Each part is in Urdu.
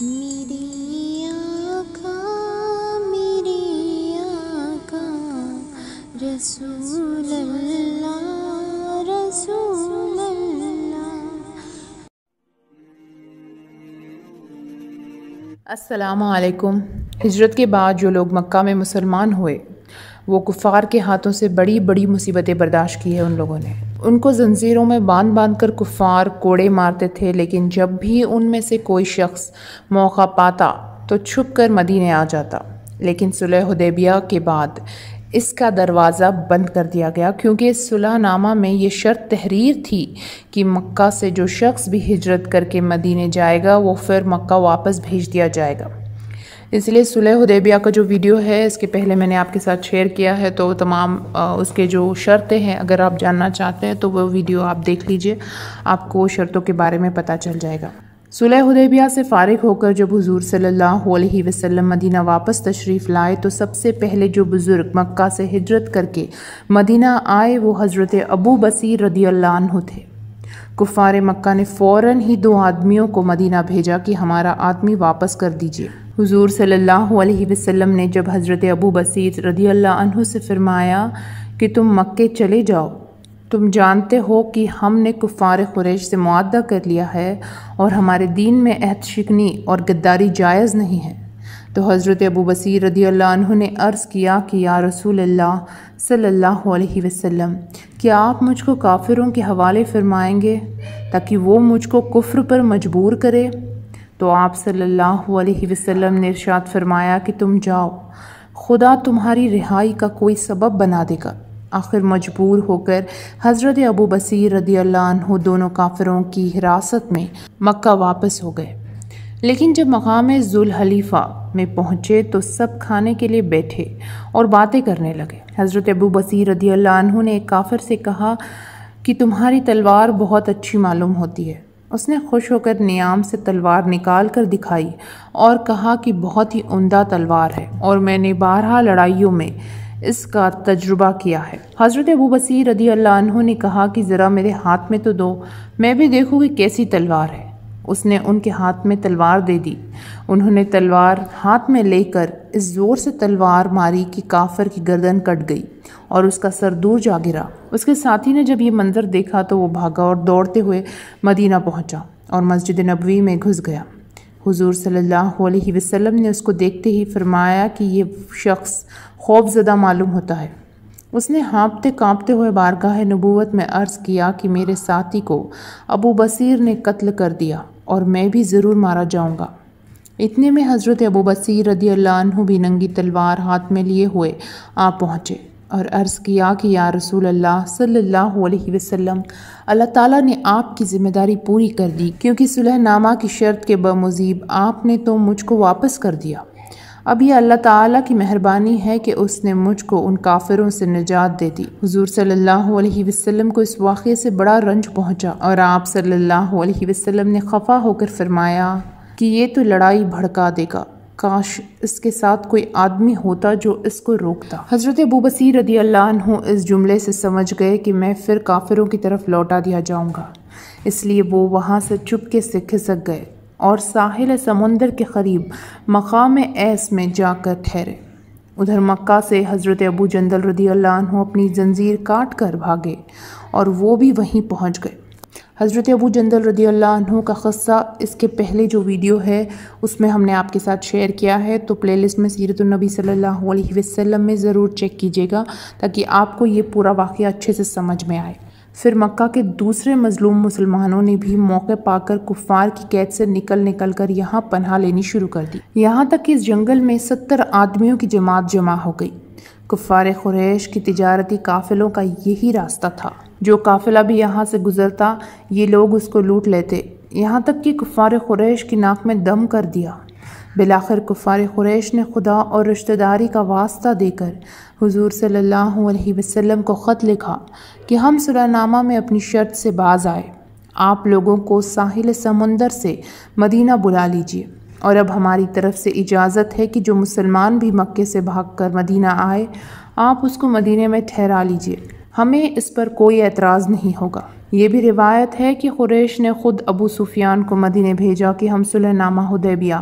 میری آقا رسول اللہ رسول اللہ۔ السلام علیکم۔ ہجرت کے بعد جو لوگ مکہ میں مسلمان ہوئے وہ کفار کے ہاتھوں سے بڑی بڑی مصیبتیں برداشت کی ہیں۔ ان لوگوں نے ان کو زنجیروں میں باندھ کر کفار کوڑے مارتے تھے، لیکن جب بھی ان میں سے کوئی شخص موقع پاتا تو چھپ کر مدینے آ جاتا۔ لیکن صلح حدیبیہ کے بعد اس کا دروازہ بند کر دیا گیا، کیونکہ اس صلح نامہ میں یہ شرط تحریر تھی کہ مکہ سے جو شخص بھی ہجرت کر کے مدینے جائے گا وہ پھر مکہ واپس بھیج دیا جائے گا۔ اس لیے صلح حدیبیہ کا جو ویڈیو ہے اس کے پہلے میں نے آپ کے ساتھ شیئر کیا ہے، تو تمام اس کے جو شرطیں ہیں اگر آپ جاننا چاہتے ہیں تو وہ ویڈیو آپ دیکھ لیجئے، آپ کو شرطوں کے بارے میں پتہ چل جائے گا۔ صلح حدیبیہ سے فارغ ہو کر جب حضور صلی اللہ علیہ وسلم مدینہ واپس تشریف لائے تو سب سے پہلے جو بزرگ مکہ سے ہجرت کر کے مدینہ آئے وہ حضرت ابو بصیر رضی اللہ عنہ تھے۔ کفار مکہ نے فوراً ہی 2 آدمیوں کو مدینہ بھیجا کہ ہمارا آدمی واپس کر دیجیے۔ حضور صلی اللہ علیہ وسلم نے جب حضرت ابو بصیر رضی اللہ عنہ سے فرمایا کہ تم مکے چلے جاؤ، تم جانتے ہو کہ ہم نے کفار قریش سے معاہدہ کر لیا ہے اور ہمارے دین میں عہد شکنی اور غداری جائز نہیں ہے، تو حضرت ابو بصیر رضی اللہ عنہ نے عرض کیا کہ یا رسول اللہ صلی اللہ علیہ وسلم، کیا آپ مجھ کو کافروں کے حوالے فرمائیں گے تاکہ وہ مجھ کو کفر پر مجبور کرے؟ تو آپ صلی اللہ علیہ وسلم نے ارشاد فرمایا کہ تم جاؤ، خدا تمہاری رہائی کا کوئی سبب بنا دے گا۔ آخر مجبور ہو کر حضرت ابو بصیر رضی اللہ عنہ دونوں کافروں کی حراست میں مکہ واپس ہو گئے۔ لیکن جب مقام ذوالحلیفہ میں پہنچے تو سب کھانے کے لیے بیٹھے اور باتیں کرنے لگے۔ حضرت ابو بصیر رضی اللہ عنہ نے ایک کافر سے کہا کہ تمہاری تلوار بہت اچھی معلوم ہوتی ہے۔ اس نے خوش ہو کر نیام سے تلوار نکال کر دکھائی اور کہا کہ بہت ہی عمدہ تلوار ہے اور میں نے 12 لڑائیوں میں اس کا تجربہ کیا ہے۔ حضرت ابو بصیر رضی اللہ عنہ نے کہا کہ ذرا میرے ہاتھ میں تو دو، میں بھی دیکھوں کہ کیسی تلوار ہے۔ اس نے ان کے ہاتھ میں تلوار دے دی۔ انہوں نے تلوار ہاتھ میں لے کر اس زور سے تلوار ماری کہ کافر کی گردن کٹ گئی اور اس کا سر دور جا گرا۔ اس کے ساتھی نے جب یہ منظر دیکھا تو وہ بھاگا اور دوڑتے ہوئے مدینہ پہنچا اور مسجد نبوی میں گھس گیا۔ حضور صلی اللہ علیہ وسلم نے اس کو دیکھتے ہی فرمایا کہ یہ شخص خوف زدہ معلوم ہوتا ہے۔ اس نے ہانپتے کانپتے ہوئے بارگاہ نبوت میں عرض کیا کہ میرے ساتھی کو ابو بصیر نے قتل کر دیا اور میں بھی ضرور مارا جاؤں گا۔ اتنے میں حضرت ابو بصیر رضی اللہ عنہ بھی ننگی تلوار ہاتھ میں لیے ہوئے آ پہنچے اور عرض کیا کہ یا رسول اللہ صلی اللہ علیہ وسلم، اللہ تعالیٰ نے آپ کی ذمہ داری پوری کر دی، کیونکہ صلح نامہ کی شرط کے بموجب آپ نے تو مجھ کو واپس کر دیا۔ اب یہ اللہ تعالیٰ کی مہربانی ہے کہ اس نے مجھ کو ان کافروں سے نجات دے دی۔ حضور صلی اللہ علیہ وسلم کو اس واقعے سے بڑا رنج پہنچا اور آپ صلی اللہ علیہ وسلم نے خفا ہو کر فرمایا کہ یہ تو لڑائی بھڑکا دے گا، کاش اس کے ساتھ کوئی آدمی ہوتا جو اس کو روکتا۔ حضرت ابو بصیر رضی اللہ عنہ اس جملے سے سمجھ گئے کہ میں پھر کافروں کی طرف لوٹا دیا جاؤں گا، اس لیے وہ وہاں سے چپکے سے کھسک گئے اور ساحل سمندر کے قریب مقام ایس میں جا کر ٹھہرے۔ ادھر مکہ سے حضرت ابو جندل رضی اللہ عنہ اپنی زنجیر کاٹ کر بھاگے اور وہ بھی وہیں پہنچ گئے۔ حضرت ابو جندل رضی اللہ عنہ کا قصہ اس کے پہلے جو ویڈیو ہے اس میں ہم نے آپ کے ساتھ شیئر کیا ہے، تو پلے لسٹ میں سیرت النبی صلی اللہ علیہ وسلم میں ضرور چیک کیجیے گا تاکہ آپ کو یہ پورا واقعہ اچھے سے سمجھ میں آئے۔ پھر مکہ کے دوسرے مظلوم مسلمانوں نے بھی موقع پا کر کفار کی قید سے نکل کر یہاں پناہ لینی شروع کر دی، یہاں تک کہ اس جنگل میں 70 آدمیوں کی جماعت جمع ہو گئی۔ کفار قریش کی تجارتی قافلوں کا یہی راستہ تھا، جو قافلہ بھی یہاں سے گزرتا یہ لوگ اس کو لوٹ لیتے، یہاں تک کہ کفار قریش کی ناک میں دم کر دیا۔ بالآخر کفار قریش نے خدا اور رشتہ داری کا واسطہ دے کر حضور صلی اللہ علیہ وسلم کو خط لکھا کہ ہم صلح نامہ میں اپنی شرط سے باز آئے، آپ لوگوں کو ساحل سمندر سے مدینہ بلا لیجیے، اور اب ہماری طرف سے اجازت ہے کہ جو مسلمان بھی مکے سے بھاگ کر مدینہ آئے آپ اس کو مدینے میں ٹھہرا لیجیے، ہمیں اس پر کوئی اعتراض نہیں ہوگا۔ یہ بھی روایت ہے کہ قریش نے خود ابو سفیان کو مدینے بھیجا کہ ہم صلح نامہ حدیبیہ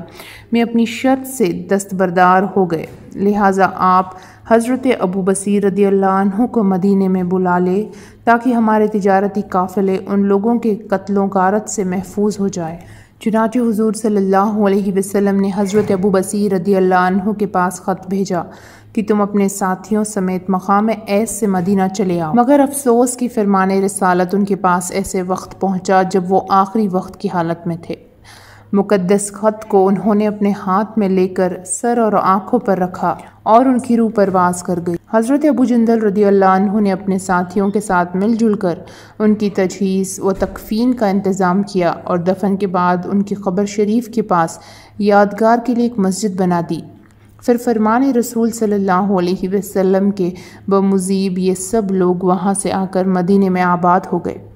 میں اپنی شرط سے دستبردار ہو گئے، لہٰذا آپ حضرت ابو بصیر رضی اللہ عنہ کو مدینے میں بلا لے تاکہ ہمارے تجارتی قافلے ان لوگوں کے قتل و غارت سے محفوظ ہو جائے۔ چنانچہ حضور صلی اللہ علیہ وسلم نے حضرت ابو بصیر رضی اللہ عنہ کے پاس خط بھیجا کہ تم اپنے ساتھیوں سمیت مقام ایس سے مدینہ چلے آؤ، مگر افسوس کہ فرمان رسالت ان کے پاس ایسے وقت پہنچا جب وہ آخری وقت کی حالت میں تھے۔ مقدس خط کو انہوں نے اپنے ہاتھ میں لے کر سر اور آنکھوں پر رکھا اور ان کی روح پرواز کر گئی۔ حضرت ابو جندل رضی اللہ عنہ نے اپنے ساتھیوں کے ساتھ مل جل کر ان کی تجہیز و تکفین کا انتظام کیا اور دفن کے بعد ان کی قبر شریف کے پاس یادگار کے لیے ایک مسجد بنا دی۔ پھر فرمان رسول صلی اللہ علیہ وسلم کے بموجب یہ سب لوگ وہاں سے آ کر مدینے میں آباد ہو گئے۔